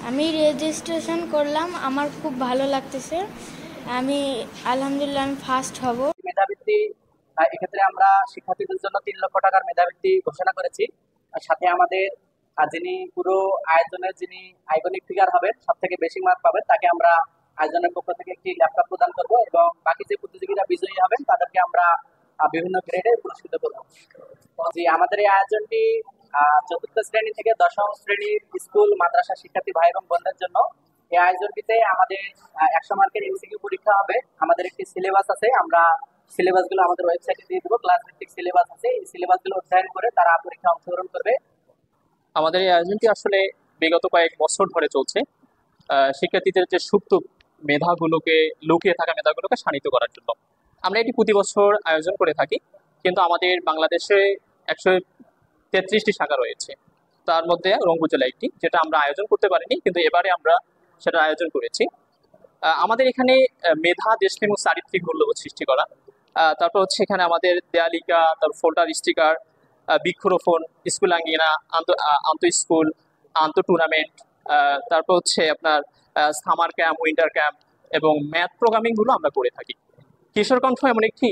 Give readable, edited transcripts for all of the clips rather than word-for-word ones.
আমি রেজিস্ট্রেশন করলাম, আমার খুব ভালো লাগতেছে। আমি আলহামদুলিল্লাহ আমি ফার্স্ট হব। মেধাবৃত্তি এক্ষেত্রে আমরা শিক্ষার্থীদের জন্য 3 লক্ষ টাকার মেধাবৃত্তি ঘোষণা করেছি। আর সাথে আমাদের যিনি পুরো আয়োজনের যিনি আইকনিক ফিগার হবেন, সব থেকে বেশি মার্ক পাবেন, তাকে আমরা আয়োজনের পক্ষ থেকে একটি ল্যাপটপ প্রদান করব এবং বাকি যে প্রতিযোগীরা বিজয়ী হবেন তাদেরকে আমরা বিভিন্ন গ্রেডে পুরস্কৃত করব। জি, আমাদের এই আয়োজনটি চতুর্থ শ্রেণী থেকে দশম শ্রেণীর স্কুল মাদ্রাসা শিক্ষার্থী ভাই এবং বোনদের জন্য। এই আয়োজনটিতে আমাদের 100 মার্কের এমসিকিউ পরীক্ষা হবে। আমাদের একটি সিলেবাস আছে, আমরা সিলেবাস গুলো আমাদের ওয়েবসাইটে দিয়ে দেবো। ক্লাস ভিত্তিক সিলেবাস আছে, এই সিলেবাস গুলো অধ্যয়ন করে তারা পরীক্ষা অংশগ্রহণ করবে। আমাদের এই আয়োজনটি আসলে বিগত কয়েক বছর ধরে চলছে, শিক্ষার্থীদের যে সুপ্ত মেধাগুলোকে, লুকিয়ে থাকা মেধাগুলোকে শানিত করার জন্য। আমরা এটি প্রতি বছর আয়োজন করে থাকি, কিন্তু আমাদের বাংলাদেশে 133টি শাখা রয়েছে। তার মধ্যে রংপুর জেলা একটি, যেটা আমরা আয়োজন করতে পারিনি, কিন্তু এবারে আমরা সেটা আয়োজন করেছি। আমাদের এখানে মেধা, দেশপ্রেম ও চারিত্রিক মূল্যবোধ সৃষ্টি করা। তারপর হচ্ছে এখানে আমাদের দেয়ালিকা, তারপর ফোল্ডার স্টিকার, বৃক্ষরোপণ, স্কুল আঙ্গিনা, আন্ত স্কুল, আন্ত টুর্নামেন্ট, তারপর হচ্ছে আপনার সামার ক্যাম্প, উইন্টার ক্যাম্প এবং ম্যাথ প্রোগ্রামিং গুলো আমরা করে থাকি। কিশোর কণ্ঠ এমন একটি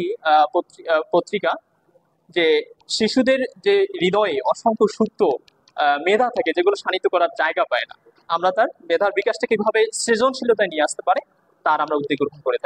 পত্রিকা যে শিশুদের যে হৃদয়ে অসংখ্য সুপ্ত মেধা থাকে, যেগুলো শানিত করার জায়গা পায় না, আমরা তার মেধার বিকাশটা কিভাবে সৃজনশীলতায় নিয়ে আসতে পারে তার আমরা উদ্যোগ গ্রহণ করে থাকি।